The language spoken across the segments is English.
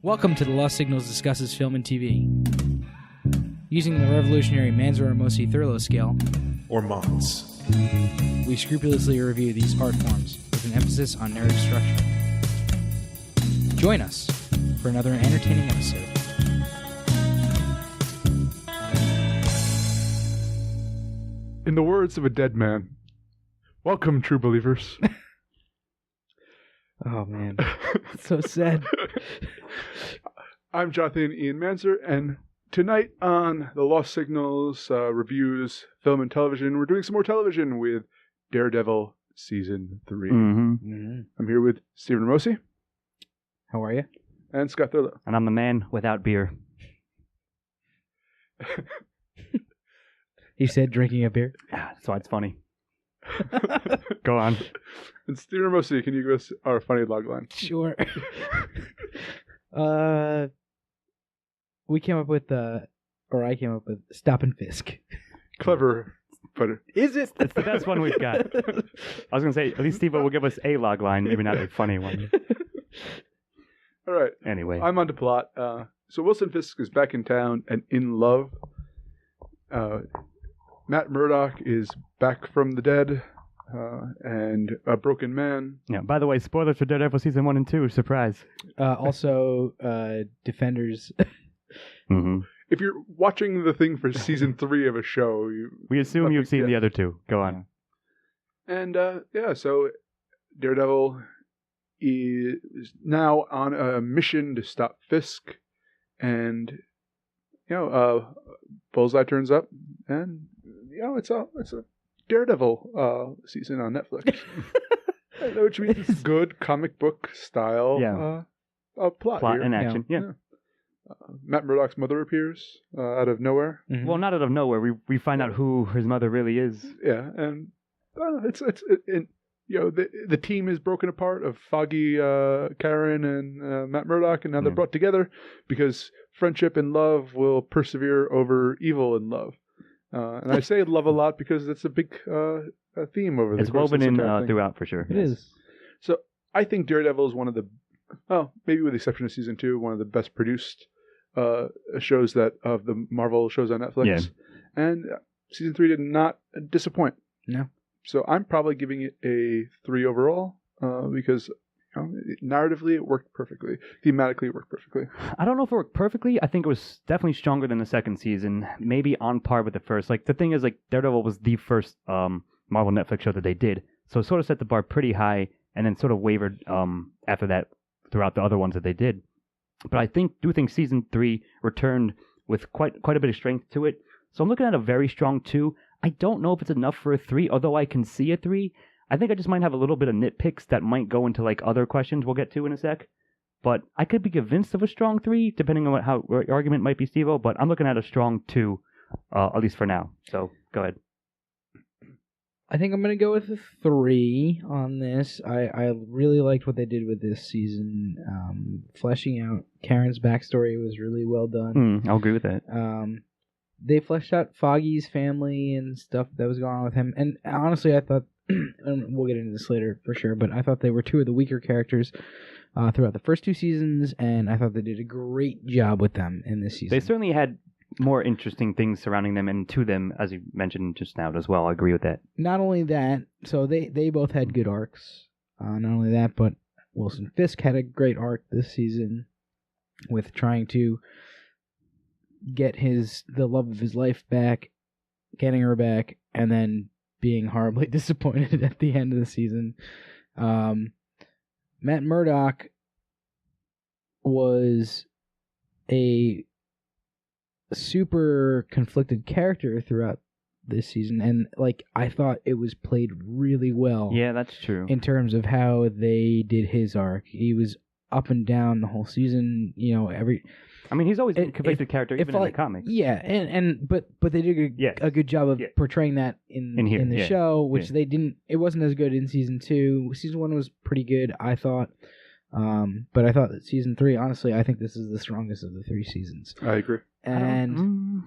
Welcome to the Lost Signals Discusses Film and TV. Using the revolutionary Manzur-Amosi Thurlow scale, or MOTS, we scrupulously review these art forms with an emphasis on narrative structure. Join us for another entertaining episode. In the words of a dead man, welcome, true believers. Oh, man. It's so sad. I'm Jonathan Ian Manzer, and tonight on the Lost Signals reviews, film and television, we're doing some more television with Daredevil Season 3. I'm here with Stephen Ramosi. How are you? And Scott Thurlow. And I'm the man without beer. He said drinking a beer. That's why it's funny. Go on. And Stephen Ramosi, can you give us our funny logline? Sure. We came up with, or I came up with, Stop and Fisk. Clever, but Is it? It's the best one we've got. I was going to say, at least Steve will give us a log line, maybe not a funny one. all right. Anyway. I'm on to plot. So Wilson Fisk is back in town and in love. Matt Murdock is back from the dead and a broken man. Yeah. By the way, spoilers for Daredevil Season 1 and 2. Surprise. Also, Defenders. If you're watching the thing for Season 3 of a show, We assume you've seen the other two. Go on. And so Daredevil is now on a mission to stop Fisk, and Bullseye turns up, and it's a Daredevil season on Netflix, which means it's good comic book style plot here. and action. Yeah. Matt Murdock's mother appears out of nowhere. Mm-hmm. Well, not out of nowhere. We find out who his mother really is. Yeah, and the team is broken apart of Foggy, Karen, and Matt Murdock, and now they're brought together because friendship and love will persevere over evil and love. And I say love a lot because that's a big theme over the It's course woven of in this entire thing. throughout for sure. It is. So I think Daredevil is one of the, maybe with the exception of Season 2, one of the best produced shows of the Marvel shows on Netflix. Yeah. And Season 3 did not disappoint. No. So I'm probably giving it a 3 overall because narratively it worked perfectly. Thematically it worked perfectly. I don't know if it worked perfectly. I think it was definitely stronger than the second season. Maybe on par with the first. Like, the thing is, like, Daredevil was the first Marvel Netflix show that they did. So it sort of set the bar pretty high and then sort of wavered after that throughout the other ones that they did. But I do think Season 3 returned with quite a bit of strength to it. So I'm looking at a very strong 2. I don't know if it's enough for a 3, although I can see a 3. I think I just might have a little bit of nitpicks that might go into like other questions we'll get to in a sec. But I could be convinced of a strong 3, depending on how your argument might be, Steve-O. But I'm looking at a strong 2, at least for now. So go ahead. I think I'm going to go with a 3 on this. I really liked what they did with this season. Fleshing out Karen's backstory was really well done. I'll agree with that. They fleshed out Foggy's family and stuff that was going on with him. And honestly, I thought, and we'll get into this later for sure, but I thought they were two of the weaker characters throughout the first 2 seasons, and I thought they did a great job with them in this season. They certainly had more interesting things surrounding them and to them, as you mentioned just now as well. I agree with that. Not only that, so they both had good arcs. Not only that, but Wilson Fisk had a great arc this season with trying to get the love of his life back, getting her back, and then being horribly disappointed at the end of the season. Matt Murdock was a super conflicted character throughout this season, and I thought it was played really well. Yeah, that's true. In terms of how they did his arc, he was up and down the whole season. He's always been a conflicted character, even in the comics. Yeah, but they did a good job of portraying that in the show, which they didn't. It wasn't as good in Season 2. Season 1 was pretty good, I thought. But I thought that Season 3, honestly, I think this is the strongest of the 3 seasons. I agree. And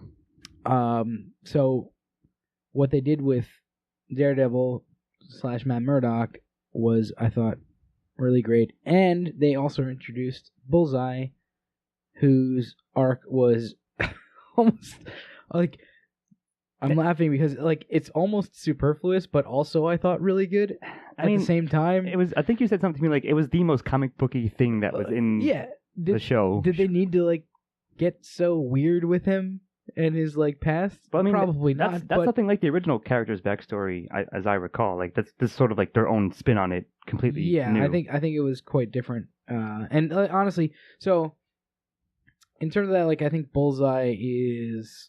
So what they did with Daredevil / Matt Murdock was, I thought, really great. And they also introduced Bullseye, whose arc was almost like, I'm laughing because like it's almost superfluous, but also I thought really good at the same time. It was. I think you said something to me like it was the most comic booky thing that was in the show. Did they need to like get so weird with him and his like past? But I mean, probably that's, not. That's nothing like the original character's backstory, as I recall. Like that's this sort of like their own spin on it, completely. Yeah, new. I think it was quite different. And honestly, so in terms of that, like I think Bullseye is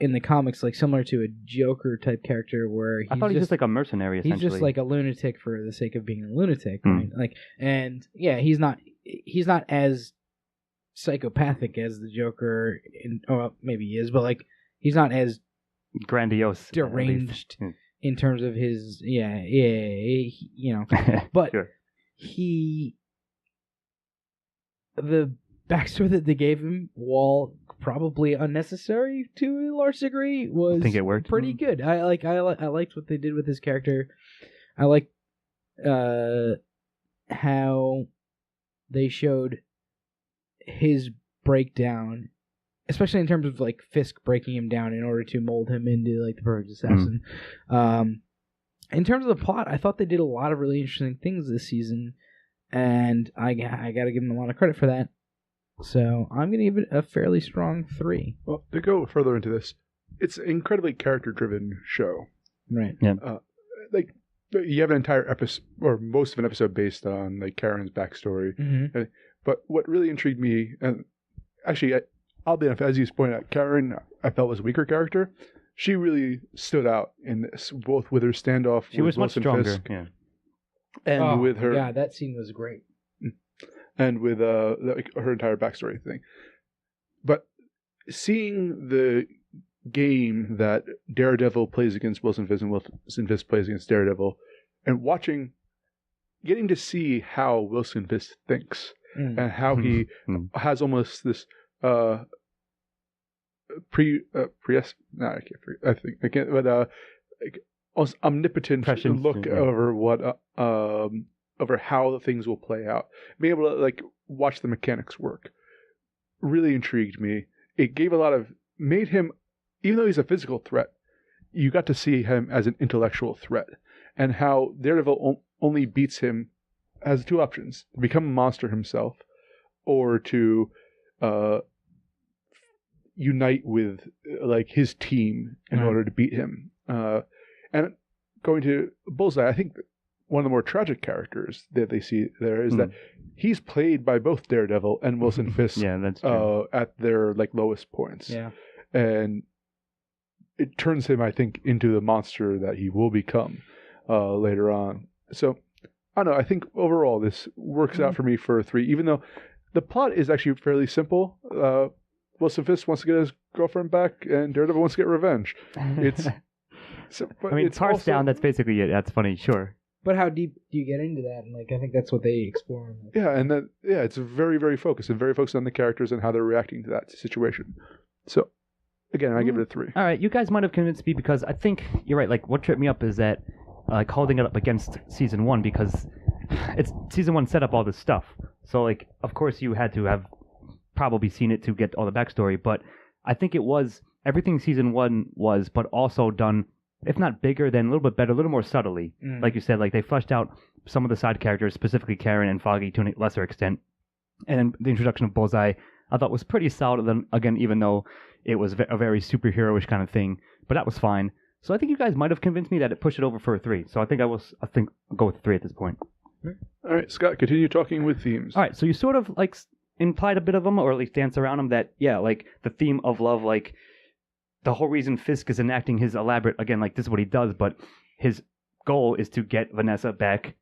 in the comics like similar to a Joker type character, where I thought he's just like a mercenary. Essentially, he's just like a lunatic for the sake of being a lunatic, Mm. right? Like, and yeah, he's not as psychopathic as the Joker. Maybe he is, but like he's not as grandiose, deranged Mm. in terms of his you know. But Sure. the backstory that they gave him, while probably unnecessary to a large degree, was I think it worked. pretty good. I liked what they did with his character. I liked how they showed his breakdown, especially in terms of like Fisk breaking him down in order to mold him into like the perfect assassin. In terms of the plot, I thought they did a lot of really interesting things this season, and I got to give them a lot of credit for that. So I'm going to give it a fairly strong 3. Well, to go further into this, it's an incredibly character-driven show. Right. Yeah. Like you have an entire episode, or most of an episode, based on like Karen's backstory. Mm-hmm. But what really intrigued me, and actually, I'll be honest, as you pointed out, Karen, I felt was a weaker character. She really stood out in this, both with her standoff. She was much Wilson stronger. Fisk, Yeah. and with her. Yeah, that scene was great. And with like her entire backstory thing. But seeing the game that Daredevil plays against Wilson Fisk and Wilson Fisk plays against Daredevil, and getting to see how Wilson Fisk thinks and how he has almost this omnipotent Prescience, look yeah. over what over how things will play out. Being able to like watch the mechanics work really intrigued me. It made him, even though he's a physical threat, you got to see him as an intellectual threat, and how Daredevil only beats him has two options: to become a monster himself, or to unite with like his team in order to beat him. And going to Bullseye, I think one of the more tragic characters that they see there is that he's played by both Daredevil and Wilson Fisk. Yeah, that's true. At their like lowest points. Yeah. And it turns him, I think, into the monster that he will become later on. So I don't know. I think overall this works out for me for a 3, even though the plot is actually fairly simple. Wilson Fisk wants to get his girlfriend back, and Daredevil wants to get revenge. It's I mean, it's parsed down. That's basically it. That's funny. Sure. But how deep do you get into that? And like, I think that's what they explore. Yeah, and then it's very, very focused and very focused on the characters and how they're reacting to that situation. So, again, I give it a 3. All right, you guys might have convinced me because I think you're right. Like, what tripped me up is that like holding it up against season 1 because it's season 1 set up all this stuff. So like, of course, you had to have probably seen it to get all the backstory. But I think it was everything season 1 was, but also done, if not bigger, then a little bit better, a little more subtly. Like you said, like they fleshed out some of the side characters, specifically Karen and Foggy to a lesser extent. And then the introduction of Bullseye, I thought was pretty solid. Then again, even though it was a very superhero-ish kind of thing, but that was fine. So I think you guys might have convinced me that it pushed it over for a 3. So I think I'll go with 3 at this point. All right, Scott, continue talking with themes. All right, so you sort of like implied a bit of them, or at least dance around them. That like the theme of love, like the whole reason Fisk is enacting his elaborate, again, like this is what he does, but his goal is to get Vanessa back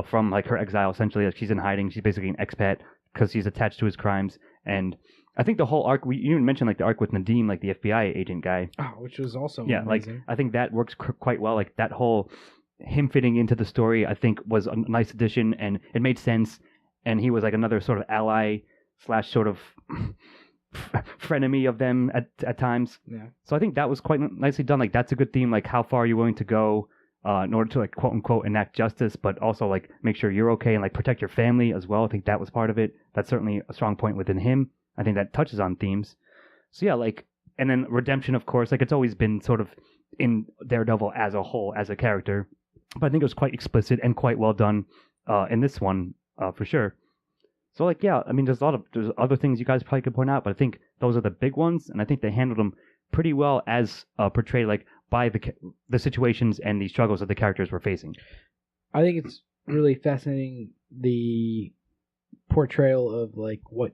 from like her exile. Essentially, like she's in hiding. She's basically an expat because she's attached to his crimes. And I think the whole arc, you even mentioned like the arc with Nadeem, like the FBI agent guy. Oh, which was also amazing. Like I think that works quite well. Like that whole him fitting into the story, I think was a nice addition, and it made sense. And he was like another sort of ally / sort of frenemy of them at times. Yeah. So I think that was quite nicely done. Like that's a good theme. Like how far are you willing to go in order to like quote unquote enact justice, but also like make sure you're okay and like protect your family as well. I think that was part of it. That's certainly a strong point within him. I think that touches on themes. So yeah, like and then redemption, of course. Like it's always been sort of in Daredevil as a whole as a character, but I think it was quite explicit and quite well done in this one for sure. So like yeah, I mean there's other things you guys probably could point out, but I think those are the big ones, and I think they handled them pretty well as portrayed like by the situations and the struggles that the characters were facing. I think it's really fascinating the portrayal of like what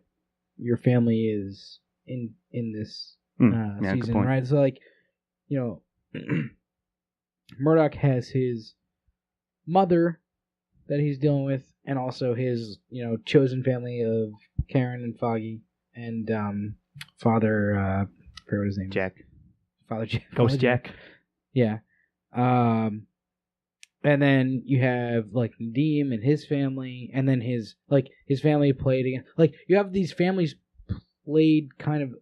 your family is in this season, right? So like Murdoch has his mother that he's dealing with, and also his chosen family of Karen and Foggy and Father I forget what his name Jack. is. Father Jack. Ghost Jack. Yeah. And then you have like Nadeem and his family, and then his family played against, like you have these families played kind of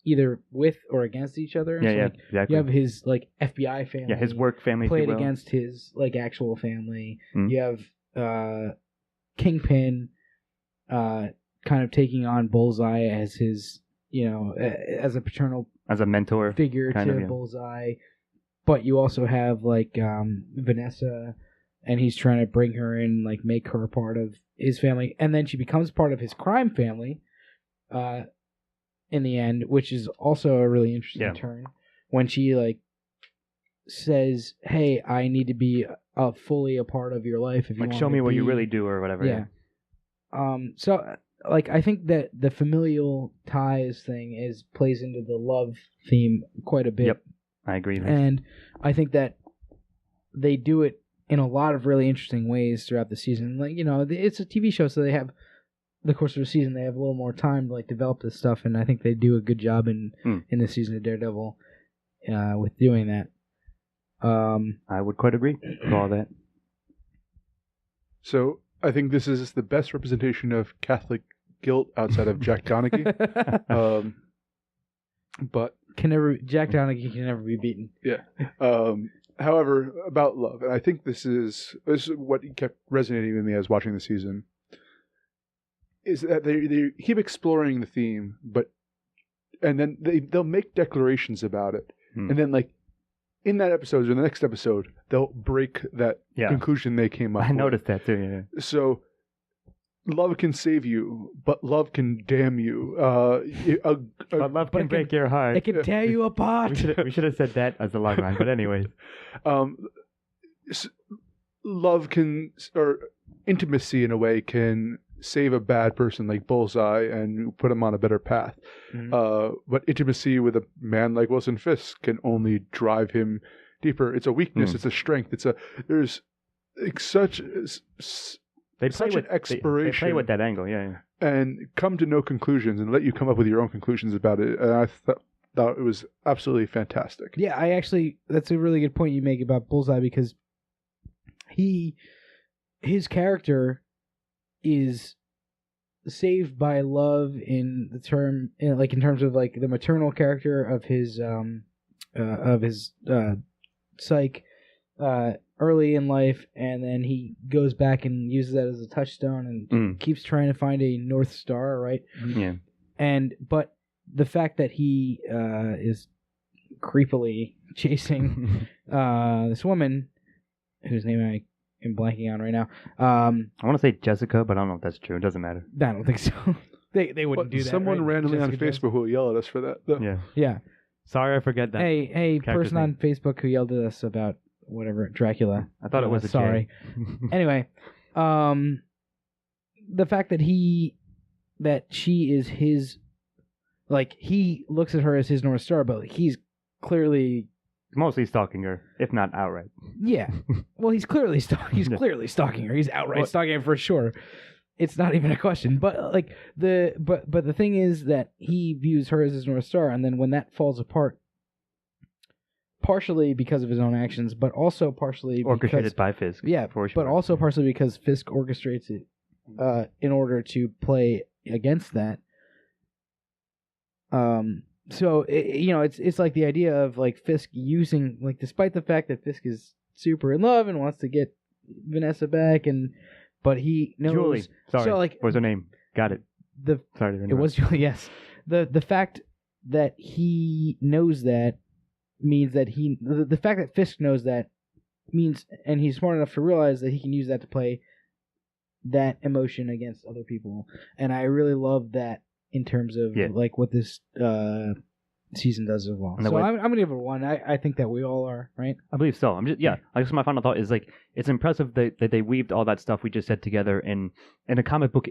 either with or against each other. Yeah, so, like, exactly. You have his like FBI family. Yeah, his work family played against his like actual family. You have Kingpin kind of taking on Bullseye as his as a paternal as a mentor figure to Bullseye. But you also have like Vanessa, and he's trying to bring her in, like make her a part of his family, and then she becomes part of his crime family in the end, which is also a really interesting turn when she like says, "Hey, I need to be fully a part of your life if you like want show me what you really be." do or whatever." Yeah. So like I think that the familial ties thing plays into the love theme quite a bit. Yep. I agree. And I think that they do it in a lot of really interesting ways throughout the season. Like, it's a TV show, so they have the course of the season, they have a little more time to like develop this stuff, and I think they do a good job in this season of Daredevil with doing that. I would quite agree with all that. So I think this is the best representation of Catholic guilt outside of Jack Donaghy. But Jack Donaghy can never be beaten. Yeah. However, about love, and I think this is what kept resonating with me as watching the season, is that they keep exploring the theme, and then they'll make declarations about it, and then like in that episode or the next episode, they'll break that conclusion they came up with. I noticed that too. Yeah. So. Love can save you, but love can damn you. But love can break your heart. It can tear you apart. We should have said that as a log line, but anyways. Love or intimacy in a way can save a bad person like Bullseye and put him on a better path. But intimacy with a man like Wilson Fisk can only drive him deeper. It's a weakness. It's a strength. There's like such an exploration. They play with that angle, yeah. And come to no conclusions and let you come up with your own conclusions about it. And I thought it was absolutely fantastic. Yeah, that's a really good point you make about Bullseye, because his character is saved by love in terms of like the maternal character of his psych early in life, and then he goes back and uses that as a touchstone and keeps trying to find a North Star, right? Yeah. But the fact that he is creepily chasing this woman whose name I am blanking on right now. I want to say Jessica, but I don't know if that's true. It doesn't matter. I don't think so. They wouldn't do that. Someone right? randomly Jessica on Facebook will yell at us for that, though. Yeah. Yeah. Sorry, I forget that. Hey, person on Facebook who yelled at us about whatever Dracula. I thought it was a sorry. Anyway, the fact that she is his, like he looks at her as his North Star, but he's clearly mostly stalking her, if not outright. Yeah. Well, he's clearly clearly stalking her. He's outright stalking her for sure. It's not even a question. But like but the thing is that he views her as his North Star, and then when that falls apart, partially because of his own actions, but also partially orchestrated by Fisk. Yeah, for sure. But also partially because Fisk orchestrates it in order to play against that. So it's like the idea of like Fisk using, like, despite the fact that Fisk is super in love and wants to get Vanessa back, but he knows. Julie. Sorry. So, like, what was her name? Got it. Sorry to interrupt. It was Julie. Yes. The fact that he knows that means that the fact that Fisk knows that means, and he's smart enough to realize that he can use that to play that emotion against other people, and I really love that in terms of like what this season does as well. So I'm gonna give it a 1. I think that we all are, right? I believe so. I guess my final thought is, like, it's impressive that they weaved all that stuff we just said together in a comic book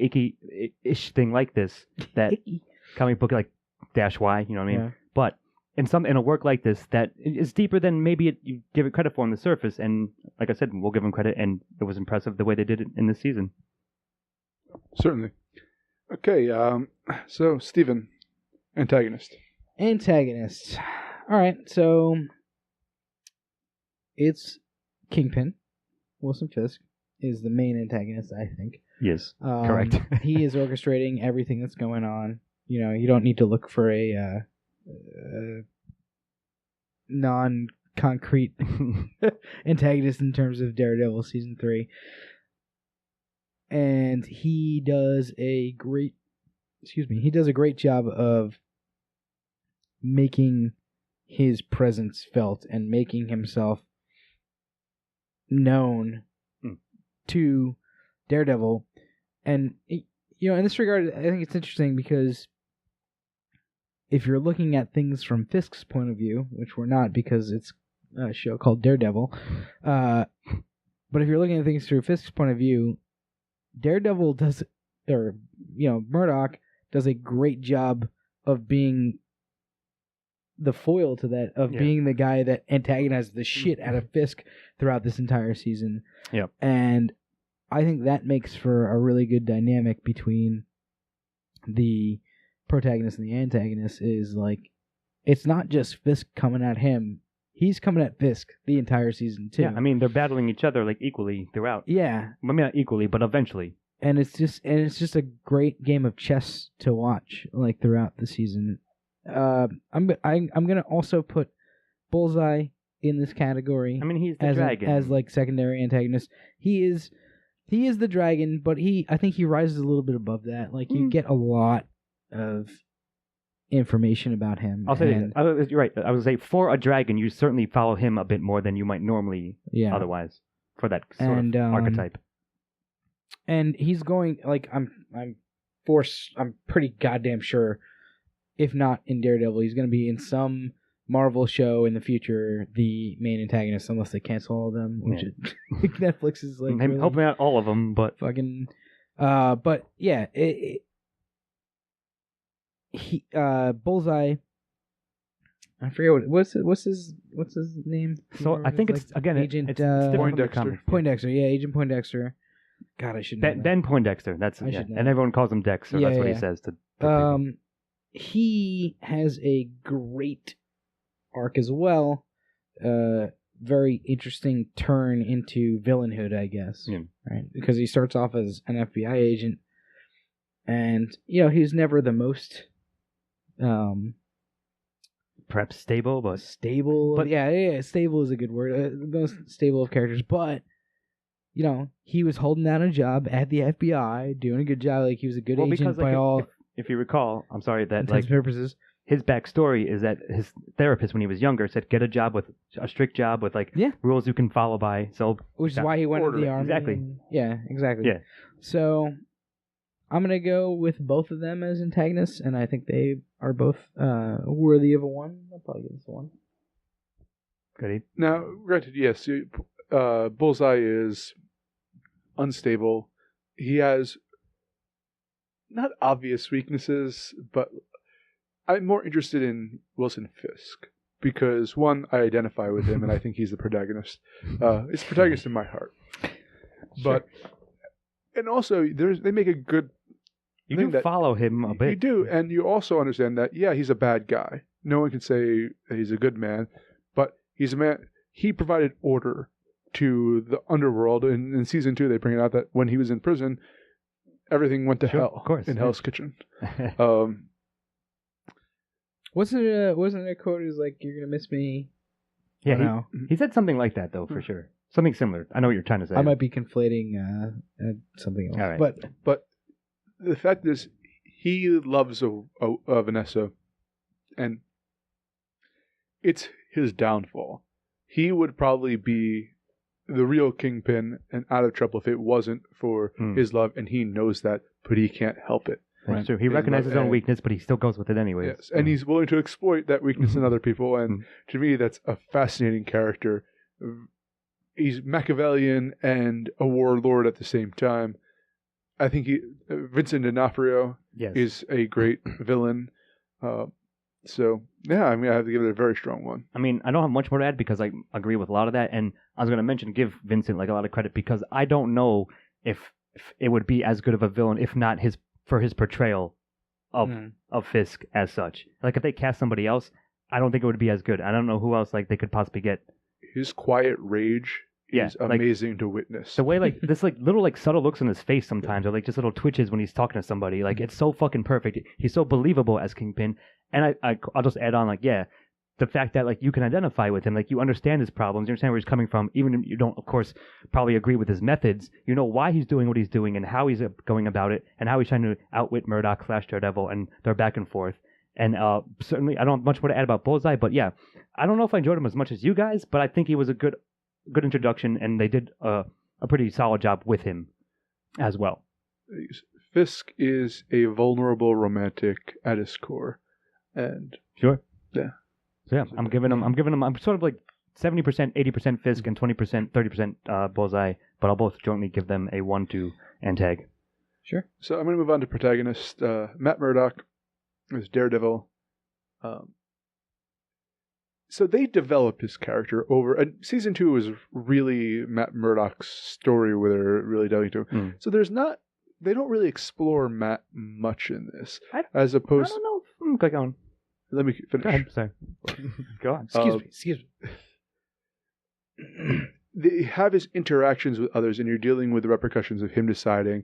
ish thing like this. That comic book like -Y, you know what I mean? Yeah. But in a work like this that is deeper than maybe you give it credit for on the surface. And like I said, we'll give them credit, and it was impressive the way they did it in this season. Certainly. Okay, so Steven, antagonists. All right, so it's Kingpin. Wilson Fisk is the main antagonist, I think. Yes, correct. He is orchestrating everything that's going on. You don't need to look for a non-concrete antagonist in terms of Daredevil season 3. And he does a great job of making his presence felt and making himself known to Daredevil. And in this regard, I think it's interesting because if you're looking at things from Fisk's point of view, which we're not because it's a show called Daredevil, but if you're looking at things through Fisk's point of view, Daredevil Murdoch does a great job of being the foil to that, of being the guy that antagonizes the shit out of Fisk throughout this entire season. Yep. And I think that makes for a really good dynamic between the protagonist and the antagonist. Is like, it's not just Fisk coming at him. He's coming at Fisk the entire season too. Yeah, I mean, they're battling each other like equally throughout. Yeah. I mean, not equally, but eventually. And it's just a great game of chess to watch, like, throughout the season. I'm gonna also put Bullseye in this category. I mean, he's the dragon as like secondary antagonist. He is the dragon, but I think he rises a little bit above that. Like, you get a lot of information about him. I'll say you're right. I would say for a dragon, you certainly follow him a bit more than you might normally otherwise for that sort of archetype. And he's going, like, I'm pretty goddamn sure, if not in Daredevil, he's going to be in some Marvel show in the future, the main antagonist, unless they cancel all of them, which Netflix is like really hopefully not all of them, but fucking. But yeah, Bullseye. I forget what's his name. So I think it's, again, Agent Poindexter. Poindexter, yeah, Agent Poindexter. God, I should know that. Ben Poindexter. That's and everyone calls him Dex, so that's what he says to people. He has a great arc as well. Very interesting turn into villainhood, I guess. Yeah. Right, because he starts off as an FBI agent, and he's never the most perhaps stable, but yeah, stable is a good word. The most stable of characters, but he was holding down a job at the FBI, doing a good job. Like, he was a good agent by all. If you recall, I'm sorry that purposes. His backstory is that his therapist, when he was younger, said get a strict job with rules you can follow by. So which is why he went to the army. Exactly. Exactly. Yeah. So I'm gonna go with both of them as antagonists, and I think they are both worthy of a 1. I'll probably give this a 1. Goody. Now, granted, yes, Bullseye is unstable. He has not obvious weaknesses, but I'm more interested in Wilson Fisk because, one, I identify with him and I think he's the protagonist. It's the protagonist in my heart. But and also they make a good. You do follow him a bit. You do, and you also understand that he's a bad guy. No one can say that he's a good man, but he's a man. He provided order to the underworld. In season 2, they bring it out that when he was in prison, everything went to hell. Of course, in Hell's Kitchen. Wasn't it a quote? Is like, "You're gonna miss me." Yeah, No. he said something like that though, for sure. Something similar. I know what you're trying to say. I might be conflating something else. All right. But the fact is, he loves Vanessa, and it's his downfall. He would probably be the real kingpin and out of trouble if it wasn't for his love, and he knows that, but he can't help it. That's true. He recognizes his own weakness, but he still goes with it anyways. Yes, and he's willing to exploit that weakness in other people, and to me, that's a fascinating character. He's Machiavellian and a warlord at the same time. I think Vincent D'Onofrio is a great villain. So, yeah, I mean, I have to give it a very strong one. I mean, I don't have much more to add because I agree with a lot of that. And I was going to give Vincent like a lot of credit because I don't know if it would be as good of a villain, if not for his portrayal of Fisk as such. Like, if they cast somebody else, I don't think it would be as good. I don't know who else like they could possibly get. His quiet rage is amazing to witness. The way like this like little like subtle looks on his face sometimes, or like just little twitches when he's talking to somebody. Like it's so fucking perfect. He's so believable as Kingpin. And I'll just add on like the fact that like you can identify with him, like you understand his problems, you understand where he's coming from, even if you don't of course probably agree with his methods. You know why he's doing what he's doing and how he's going about it and how he's trying to outwit Murdoch / Daredevil and they're back and forth. And certainly I don't have much more to add about Bullseye, but yeah, I don't know if I enjoyed him as much as you guys, but I think he was a good introduction, and they did a pretty solid job with him as well. Fisk is a vulnerable romantic at his core, and sure, yeah. So yeah, I'm giving him. I'm sort of like 70%, 80% Fisk, and 20%, 30% Bullseye, but I'll both jointly give them a 1-2 and tag. Sure. So I'm going to move on to protagonist Matt Murdock as Daredevil. So they develop his character over, and season 2 was really Matt Murdock's story where they're really delving into. So they don't really explore Matt much in this, as opposed. I don't know. Go on. Let me finish. Go ahead. Sorry. Go on. Excuse me. They have his interactions with others, and you're dealing with the repercussions of him deciding.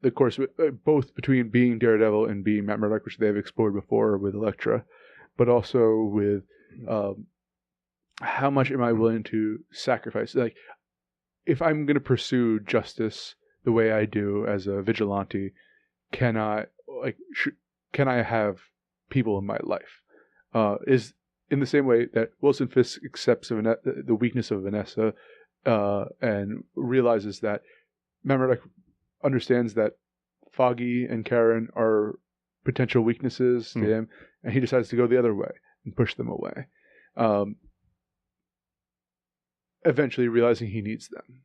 The course, both between being Daredevil and being Matt Murdock, which they've explored before with Elektra, but also with how much am I willing to sacrifice? Like, if I'm going to pursue justice the way I do as a vigilante, can I have people in my life? Is in the same way that Wilson Fisk accepts the weakness of Vanessa and realizes that Matt Murdock understands that Foggy and Karen are potential weaknesses to him, and he decides to go the other way and push them away. Eventually realizing he needs them.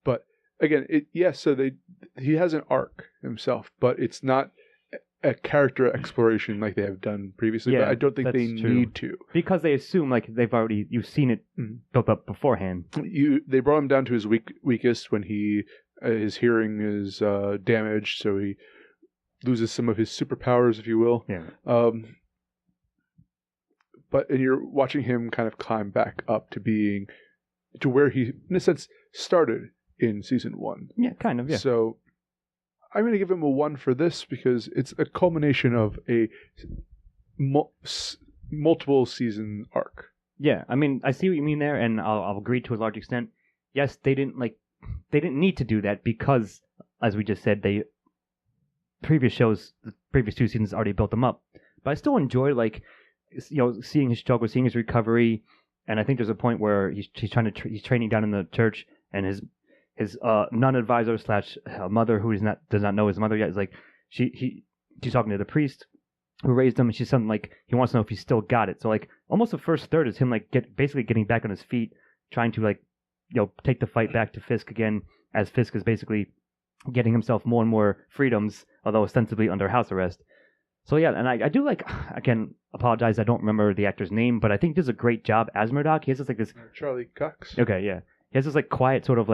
But again, he has an arc himself, but it's not a character exploration like they have done previously. Yeah, but I don't think they true. need to. Because they assume like you've seen it built up beforehand. They brought him down to his weakest when his hearing is damaged, so he loses some of his superpowers, if you will. Yeah. And you're watching him kind of climb back up to where he, in a sense, started in season 1. Yeah, kind of. Yeah. So I'm going to give him a 1 for this because it's a culmination of a multiple season arc. Yeah, I mean, I see what you mean there, and I'll agree to a large extent. Yes, they didn't need to do that because, as we just said, the previous 2 seasons already built them up. But I still enjoy seeing his struggle, seeing his recovery, and I think there's a point where he's training down in the church, and his nun advisor / mother, who does not know his mother yet, is like she's talking to the priest who raised him, and she's something like he wants to know if he's still got it. So like almost the first third is him like basically getting back on his feet, trying to take the fight back to Fisk again, as Fisk is basically getting himself more and more freedoms, although ostensibly under house arrest. So yeah, and I do again, apologize, I don't remember the actor's name, but I think he does a great job as Murdoch. He has this Charlie Cox. Okay, yeah. He has this quiet sort of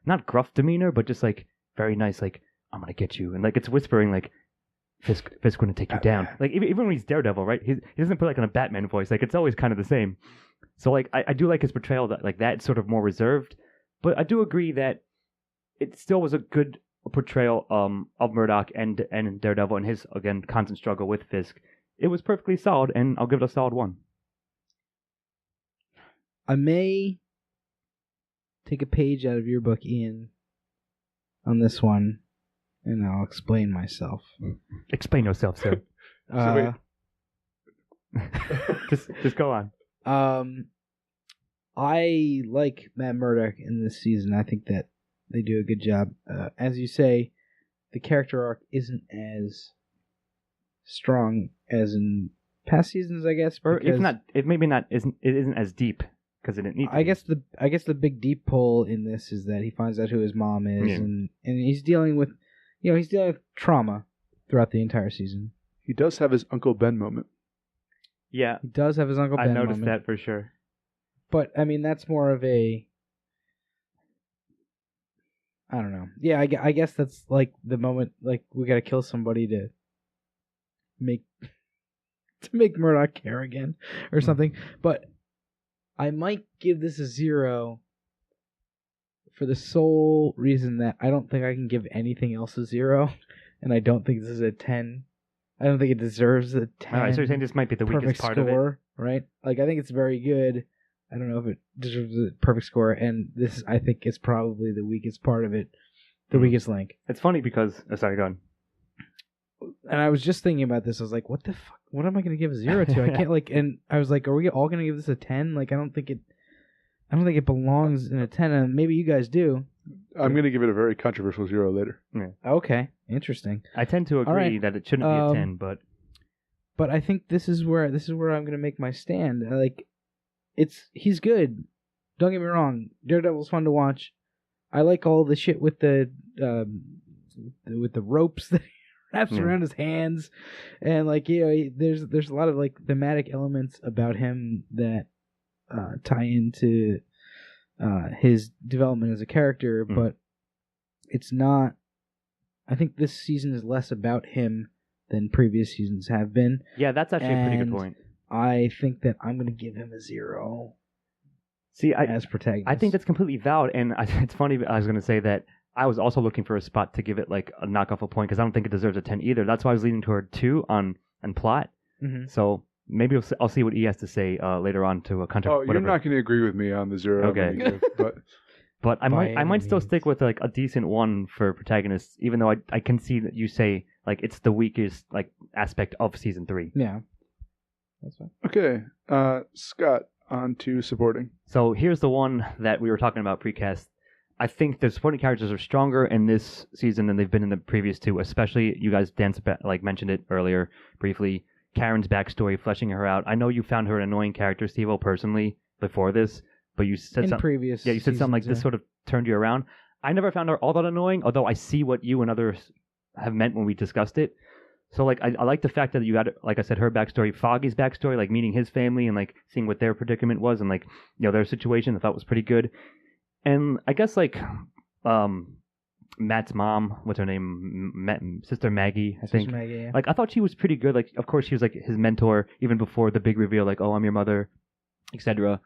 not gruff demeanor, but just very nice, I'm gonna get you, and it's whispering Fisk gonna take you down. Even when he's Daredevil, right? He doesn't put in a Batman voice. It's always kind of the same. So I do like his portrayal that it's sort of more reserved, but I do agree that it still was a good portrayal of Murdoch and Daredevil and his again constant struggle with Fisk. it was perfectly solid, and I'll give it a solid 1. I may take a page out of your book, Ian, on this one, and I'll explain myself. Explain yourself, sir. So just go on. I like Matt Murdock in this season. I think that they do a good job. As you say, the character arc isn't as strong as in past seasons, I guess. Or if not, it isn't as deep because it didn't need to. I guess the big deep pull in this is that he finds out who his mom is, Yeah. and he's dealing with, he's dealing with trauma throughout the entire season. He does have his Uncle Ben moment. Yeah, He does have his Uncle Ben I noticed moment, that for sure. but I mean that's more of a, I don't know. Yeah, I guess that's like the moment, like we gotta kill somebody to make Murdoch care again or something. But I might give this a 0 for the sole reason that I don't think I can give anything else a 0, and I don't think this is a 10. I don't think it deserves a 10. All right, so you're saying this might be the weakest perfect part score, of it? right? Like I think it's very good. I don't know if it deserves a perfect score, and this I think is probably the weakest part of it, the weakest link. It's funny because sorry, go on. And I was just thinking about this. I was like, what the fuck? What am I going to give a 0 to? I can't and I was like, are we all going to give this a 10? Like, I don't think it belongs in a 10. And maybe you guys do. I'm going to give it a very controversial 0 later. Yeah. Okay, interesting. I tend to agree right. that it shouldn't be a 10, but I think this is where I'm going to make my stand. He's good. Don't get me wrong. Daredevil's fun to watch. I like all the shit with the ropes that he wraps around his hands, and there's a lot of thematic elements about him that tie into his development as a character, but it's not. I think this season is less about him than previous seasons have been. Yeah, that's actually a pretty good point. I think that I'm going to give him a 0. See, as protagonist. I think that's completely valid, and it's funny. I was going to say that I was also looking for a spot to give it like a knockoff a point because I don't think it deserves a 10 either. That's why I was leaning toward 2 on plot. Mm-hmm. So maybe I'll see what he has to say later on to a country. Oh, you're not going to agree with me on the 0. Okay, but I might still stick with like a decent 1 for protagonists, even though I can see that you say like it's the weakest like aspect of season 3. Yeah, that's fine. Okay, Scott, on to supporting. So here's the one that we were talking about precast. I think the supporting characters are stronger in this season than they've been in the previous 2, especially you guys mentioned it earlier briefly. Karen's backstory, fleshing her out. I know you found her an annoying character, Steve-O, personally before this, but you said previous. Yeah, you said something like this sort of turned you around. I never found her all that annoying, although I see what you and others have meant when we discussed it. So like I like the fact that you had, like I said, her backstory, Foggy's backstory, like meeting his family and like seeing what their predicament was and like their situation. I thought was pretty good. And I guess like Matt's mom, what's her name, Sister Maggie, I think. Maggie, yeah. Like I thought she was pretty good. Like of course she was like his mentor even before the big reveal, like, oh, I'm your mother, etc.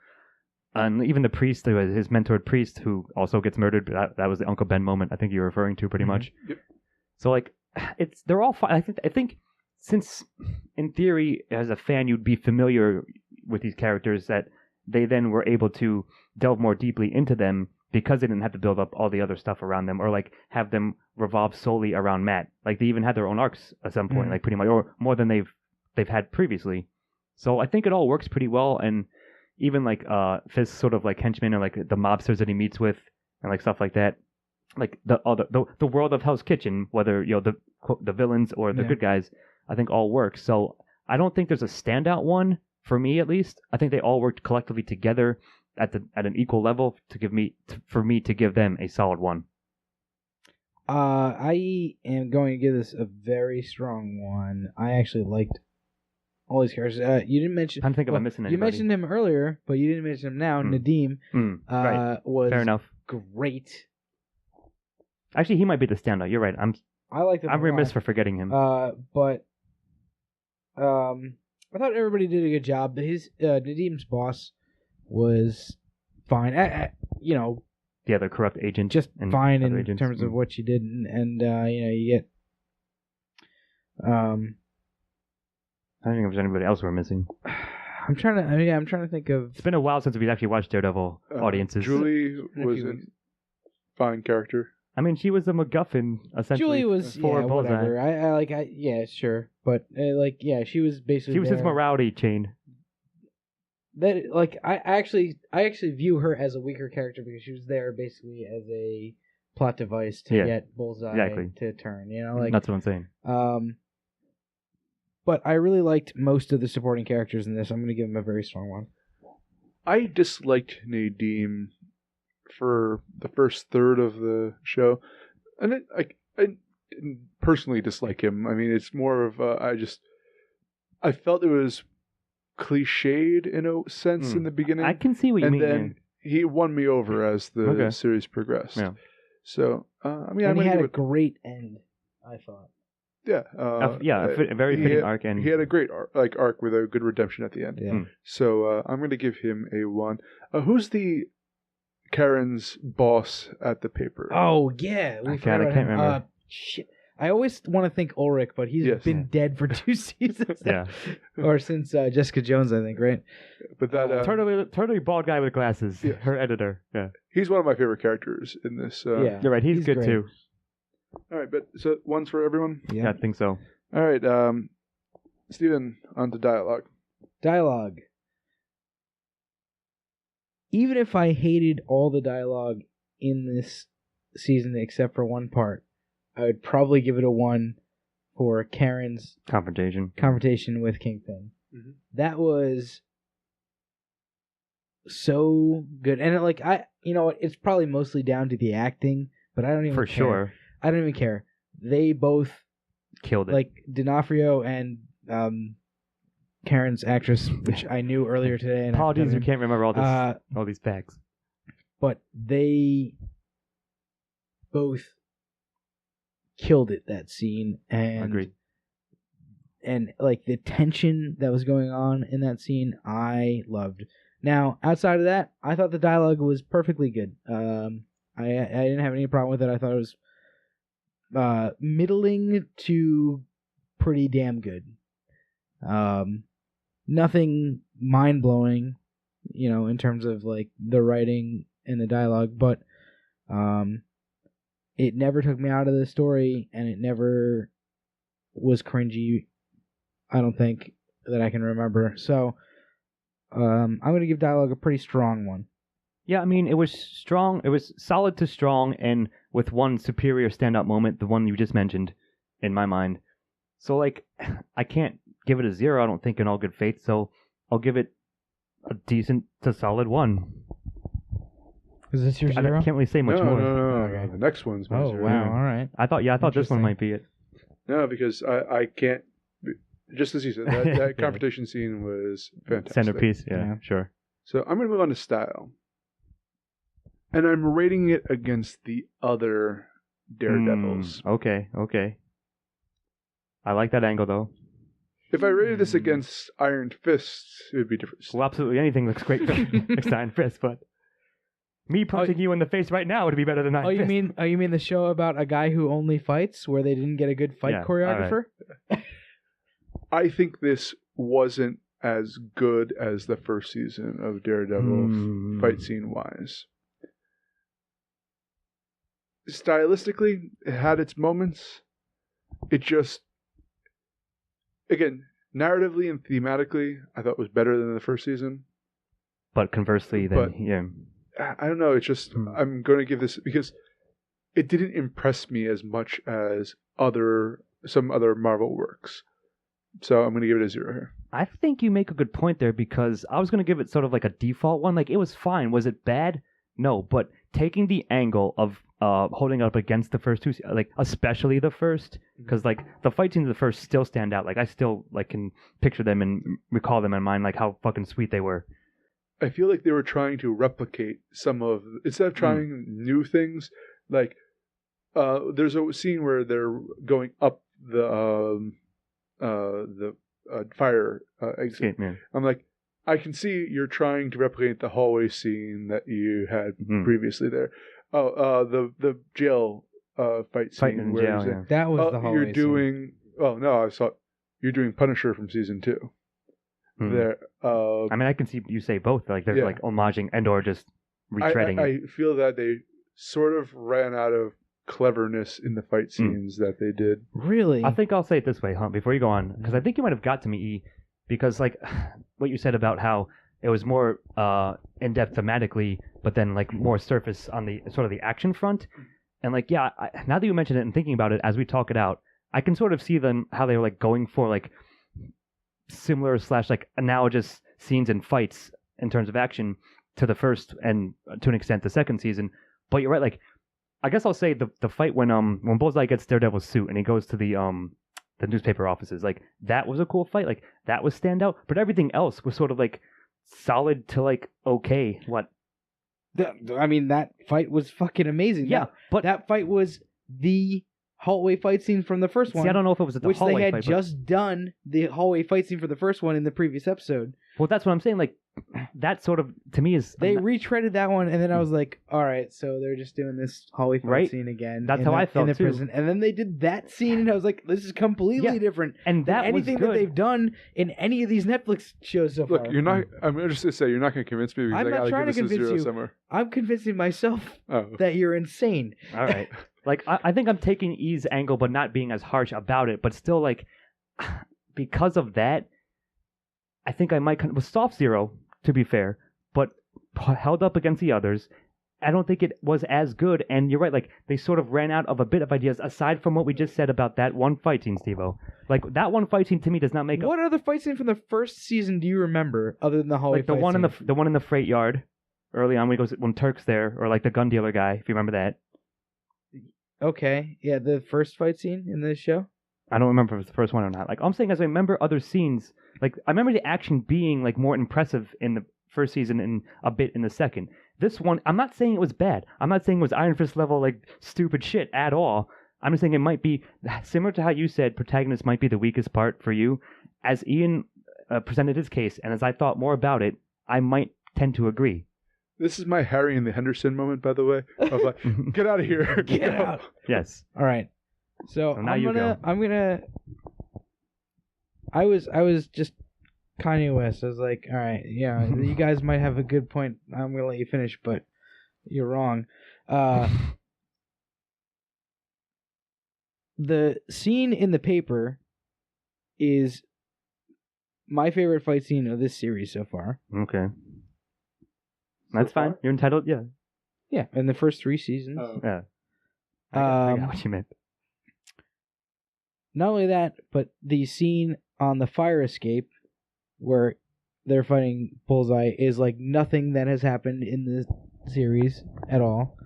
And even the priest, his mentored priest, who also gets murdered. That was the Uncle Ben moment I think you were referring to pretty much. Yep. So like they're all fine. I think since in theory as a fan you'd be familiar with these characters, that they then were able to delve more deeply into them because they didn't have to build up all the other stuff around them or like have them revolve solely around Matt. Like they even had their own arcs at some point, like pretty much, or more than they've had previously. So I think it all works pretty well. And even like Fisk's sort of like henchmen or like the mobsters that he meets with and like stuff like that, like the world of Hell's Kitchen, whether the villains or the good guys, I think all work. So I don't think there's a standout one for me, at least. I think they all worked collectively together at an equal level for me to give them a solid 1. I am going to give this a very strong 1. I actually liked all these characters. You didn't mention. I'm thinking I'm missing anybody. You mentioned him earlier, but you didn't mention him now. Nadim right. was fair enough. Great. Actually, he might be the standout. You're right. I like him. I'm remiss for forgetting him. But I thought everybody did a good job. His Nadim's boss was fine. Yeah, the corrupt agent. Just fine in agents. terms of what she did, and you get I don't think there's anybody else we're missing. I'm trying to think of. It's been a while since we've actually watched Daredevil audiences. Julie was a fine character. I mean, she was a MacGuffin essentially. Julie was for Bullseye. whatever. Yeah, sure, but she was basically. She was his morality chain. That I actually view her as a weaker character because she was there basically as a plot device to get Bullseye to turn. That's what I'm saying. But I really liked most of the supporting characters in this. I'm going to give them a very strong one. I disliked Nadim for the first third of the show, and I didn't personally dislike him. I mean, it's more of I felt it was cliched in a sense in the beginning. I can see what you mean. And then he won me over as the series progressed. Yeah. So and he had a great end, I thought. Yeah, a very fitting arc, and he had a great arc with a good redemption at the end. Yeah. So I'm going to give him a 1. Who's the Karen's boss at the paper? Oh yeah, I can't remember. Shit, I always want to think Ulrich, but he's been dead for 2 seasons. Yeah, or since Jessica Jones, I think, right? But that totally bald guy with glasses. Yeah. Her editor. Yeah, he's one of my favorite characters in this. You're right. He's good great. Too. All right, but so one's for everyone? Yeah, I think so. All right, Steven, on to dialogue. Dialogue. Even if I hated all the dialogue in this season except for one part, I would probably give it a 1 for Karen's confrontation with Kingpin. Mm-hmm. That was so good. And it's probably mostly down to the acting, but I don't even care. Sure. I don't even care. They both killed it. Like D'Onofrio and Karen's actress, which I knew earlier today. And apologies, you can't remember all these facts. But they both killed it, that scene. And agreed. And the tension that was going on in that scene, I loved. Now, outside of that, I thought the dialogue was perfectly good. I didn't have any problem with it. I thought it was middling to pretty damn good. Nothing mind-blowing, in terms of the writing and the dialogue, but it never took me out of the story, and it never was cringy, I don't think, that I can remember. So I'm going to give dialogue a pretty strong 1. Yeah, I mean, it was strong. It was solid to strong, and with one superior standout moment, the one you just mentioned, in my mind. So, I can't give it a 0, I don't think, in all good faith, so I'll give it a decent to solid 1. Is this your 0? I can't really say much more. No. Okay. The next one's my 0. Wow, all right. I thought this one might be it. No, because I can't... Just as you said, that confrontation scene was fantastic. Centerpiece, yeah, sure. So I'm going to move on to style. And I'm rating it against the other Daredevils. Okay. I like that angle, though. If I rated this against Iron Fist, it would be different. Well, absolutely anything looks great against Iron Fist, but me punching you in the face right now would be better than Iron Fist. You mean the show about a guy who only fights, where they didn't get a good fight choreographer? Right. I think this wasn't as good as the first season of Daredevil fight scene-wise. Stylistically, it had its moments. It just... Again, narratively and thematically, I thought it was better than the first season. But conversely, yeah. I don't know. It's just, I'm going to give this, because it didn't impress me as much as some other Marvel works. So I'm going to give it a 0 here. I think you make a good point there, because I was going to give it sort of like a default one. It was fine. Was it bad? No, but taking the angle of holding up against the first two, especially the first, because the fight scenes of the first still stand out. I still can picture them and recall them in mind, how fucking sweet they were. I feel like they were trying to replicate instead of trying new things. There's a scene where they're going up the fire exit. Yeah. I'm like, I can see you're trying to replicate the hallway scene that you had previously there. The jail fight scene. Fighting in jail, yeah. That was the hallway you're doing... scene. Oh, no, I saw... you're doing Punisher from season 2. There, I mean, I can see you say both. Like they're like homaging and or just retreading it. I feel that they sort of ran out of cleverness in the fight scenes that they did. Really? I think I'll say it this way, Hunt, before you go on, because I think you might have got to me, E, because like what you said about how it was more in depth thematically, but then like more surface on the sort of the action front. And like, yeah, now that you mention it and thinking about it as we talk it out, I can sort of see them how they were like going for like similar / like analogous scenes and fights in terms of action to the first and to an extent the second season. But you're right, like I guess I'll say the fight when Bullseye gets Daredevil's suit and he goes to the newspaper offices, like that was a cool fight, like that was standout. But everything else was sort of like solid to like okay. What? I mean, that fight was fucking amazing. Yeah, but that fight was the hallway fight scene from the first one. See, I don't know if it was at the hallway which they had fight, just done the hallway fight scene for the first one in the previous episode. Well, that's what I'm saying. Like that sort of to me is they retreaded that one, and then I was like, all right, so they're just doing this hallway fight scene again. That's how I felt in the too. prison, and then they did that scene, and I was like, this is completely different and than that anything was good. that they've done in any of these Netflix shows so far. Look, you're not. I'm just gonna say you're not gonna convince me because I'm I not gotta trying give to this a convince 0 you. somewhere. I'm convincing myself that you're insane. All right. Like, I think I'm taking E's angle, but not being as harsh about it. But still, like, because of that, I think I might... With soft 0, to be fair, but held up against the others, I don't think it was as good. And you're right, like, they sort of ran out of a bit of ideas, aside from what we just said about that one fight scene, Steve-O. Like, that one fight scene, to me, does not make... What other fight scene from the first season do you remember, other than the hallway like, the fight one scene? the one in the freight yard, early on, when Turk's there, or, like, the gun dealer guy, if you remember that. Okay, yeah, the first fight scene in this show? I don't remember if it was the first one or not. Like, all I'm saying is I remember other scenes. Like, I remember the action being, like, more impressive in the first season and a bit in the second. This one, I'm not saying it was bad. I'm not saying it was Iron Fist level, like, stupid shit at all. I'm just saying it might be, similar to how you said protagonist might be the weakest part for you. As Ian presented his case, and as I thought more about it, I might tend to agree. This is my Harry and the Henderson moment, by the way. Of like, get out of here. Get out. Yes. All right. So now you go. I was just Kanye West. I was like, all right, yeah, you guys might have a good point. I'm gonna let you finish, but you're wrong. The scene in the paper is my favorite fight scene of this series so far. Okay. That's fine. You're entitled, yeah. Yeah, in the first 3 seasons. Yeah. I got what you meant. Not only that, but the scene on the fire escape where they're fighting Bullseye is like nothing that has happened in the series at all.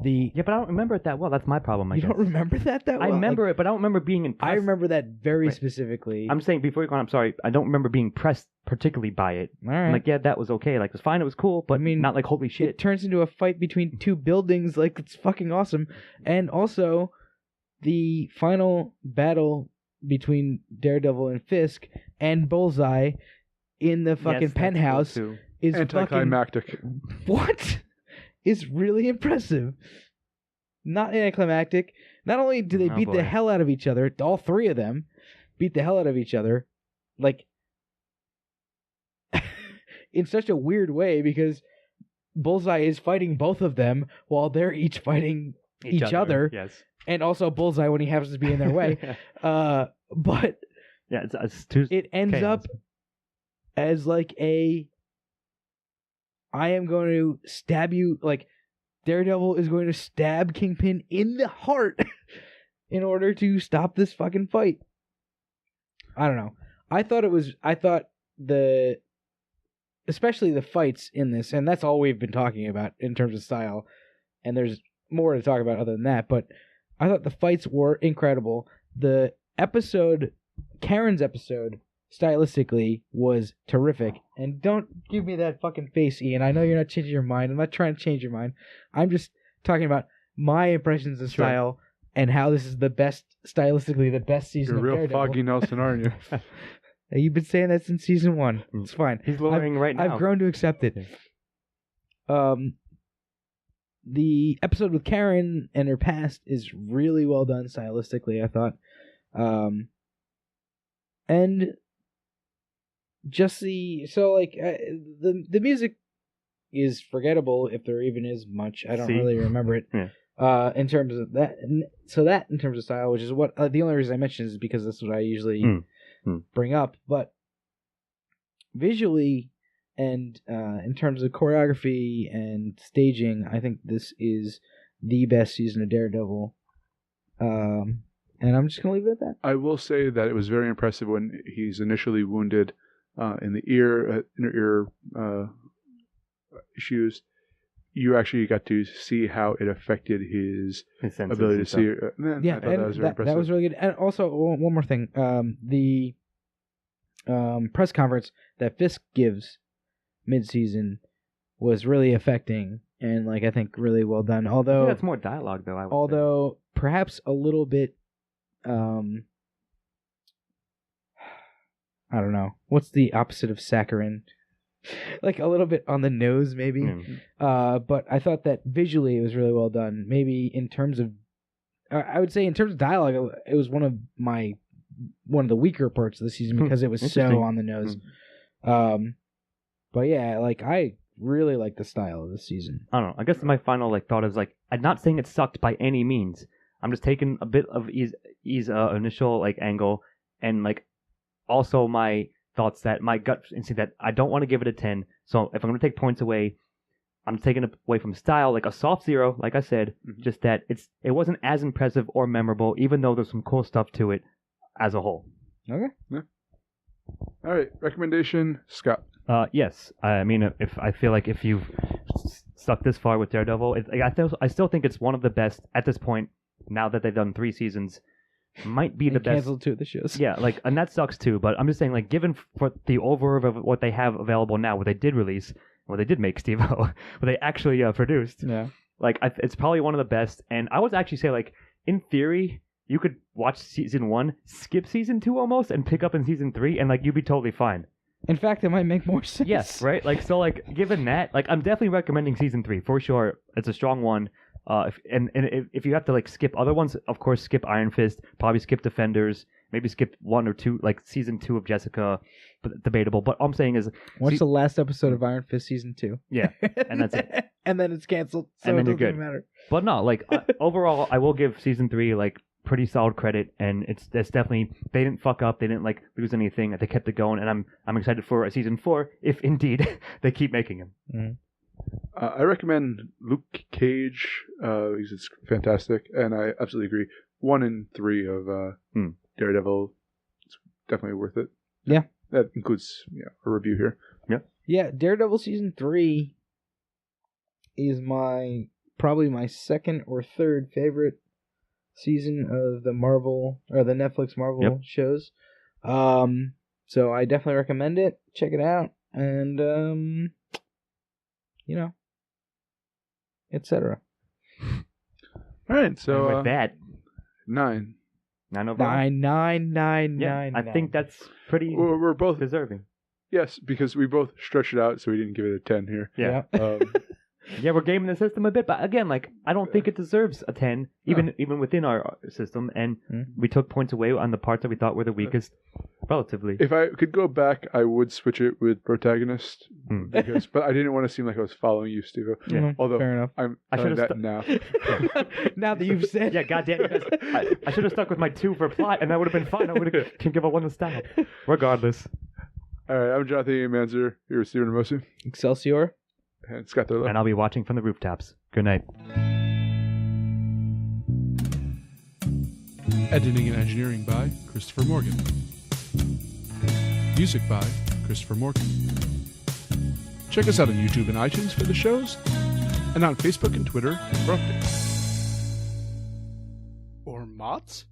Yeah, but I don't remember it that well. That's my problem, I guess. You don't remember that well? I remember it, but I don't remember being impressed. I remember that very specifically. I'm saying, before you go on, I'm sorry, I don't remember being pressed particularly by it. All right. I'm like, yeah, that was okay. Like, it was fine, it was cool, but not like, holy shit. It turns into a fight between 2 buildings, like, it's fucking awesome. And also, the final battle between Daredevil and Fisk and Bullseye in the fucking penthouse is anticlimactic. What? Is really impressive. Not anticlimactic. Not only do they beat the hell out of each other, all 3 of them beat the hell out of each other, like, in such a weird way, because Bullseye is fighting both of them while they're each fighting each other. Yes. And also Bullseye when he happens to be in their way. But yeah, it's too it ends up as like I am going to stab you, like, Daredevil is going to stab Kingpin in the heart in order to stop this fucking fight. I don't know. I thought especially the fights in this, and that's all we've been talking about in terms of style, and there's more to talk about other than that, but I thought the fights were incredible. The episode, Karen's episode, stylistically was terrific. And don't give me that fucking face, Ian. I know you're not changing your mind. I'm not trying to change your mind. I'm just talking about my impressions of style and how this is the best, stylistically, the best season of Daredevil. You're real Foggy Nelson, aren't you? You've been saying that since season 1. It's fine. He's lowering right now. I've grown to accept it. The episode with Karen and her past is really well done stylistically, I thought. and just the music is forgettable if there even is much. I don't really remember it. Yeah. In terms of that, in terms of style, which is what the only reason I mention is because that's what I usually bring up. But visually and in terms of choreography and staging, I think this is the best season of Daredevil. And I'm just gonna leave it at that. I will say that it was very impressive when he's initially wounded in the inner ear issues. You actually got to see how it affected his ability to see. Yeah, I thought that was very impressive. That was really good. And also, one more thing: the press conference that Fisk gives mid-season was really affecting, and like I think really well done. Although that's more dialogue, though. Perhaps a little bit, I don't know. What's the opposite of saccharine? Like a little bit on the nose, maybe. But I thought that visually it was really well done. Maybe in terms of, I would say in terms of dialogue, it was one of the weaker parts of the season because it was so on the nose. But yeah, like I really like the style of this season. I don't know. I guess my final thought is I'm not saying it sucked by any means. I'm just taking a bit of E's initial angle and also my thoughts that my gut instinct that I don't want to give it a 10. So if I'm going to take points away, I'm taking it away from style, like a soft 0, like I said. Just that it wasn't as impressive or memorable, even though there's some cool stuff to it as a whole. Okay. Yeah. All right. Recommendation, Scott. Yes. I mean, if you've stuck this far with Daredevil, I still think it's one of the best at this point. Now that they've done 3 seasons, might be the best. Canceled 2 of the shows. Yeah, and that sucks too. But I'm just saying, given for the overview of what they have available now, what they did release, what they did make, Steve-O, what they actually produced. Yeah. It's probably one of the best. And I would actually say, in theory, you could watch season 1, skip season 2 almost, and pick up in season 3, and you'd be totally fine. In fact, it might make more sense. Yes, right. Given that, I'm definitely recommending season 3 for sure. It's a strong one. If you have to skip other ones, of course skip Iron Fist, probably skip Defenders, maybe skip 1 or 2, season 2 of Jessica, but debatable. But all I'm saying is watch the last episode of Iron Fist season 2. Yeah, and that's it. And then it's canceled, so and then it doesn't matter. But no, overall, I will give season 3 pretty solid credit, and it's definitely they didn't fuck up, they didn't lose anything, they kept it going, and I'm excited for a season 4 if indeed they keep making them. Mm-hmm. I recommend Luke Cage because it's fantastic, and I absolutely agree. 1 and 3 of Daredevil, it's definitely worth it. Yeah, that includes a review here. Yeah. Daredevil season 3 is probably my second or third favorite season of the Marvel or the Netflix Marvel shows. So I definitely recommend it. Check it out, and etc. All right, so and with that, 9 overall. 9. Yeah, I think that's pretty. We're both deserving. Yes, because we both stretched it out, so we didn't give it a 10 here. Yeah. Yeah, we're gaming the system a bit, but again, I don't think it deserves a 10, even within our system, and we took points away on the parts that we thought were the weakest, relatively. If I could go back, I would switch it with protagonist, but I didn't want to seem like I was following you, Steve. Yeah, although fair enough. I should have now. Now that you've said, yeah, goddamn it, I should have stuck with my 2 for plot, and that would have been fine. I would have can give a 1 to style, regardless. All right, I'm Jonathan Manzer here with Stephen Ramosi. Excelsior. And Scott Thurlow. And I'll be watching from the rooftops. Good night. Editing and engineering by Christopher Morgan. Music by Christopher Morgan. Check us out on YouTube and iTunes for the shows, and on Facebook and Twitter for updates. Or Mott's?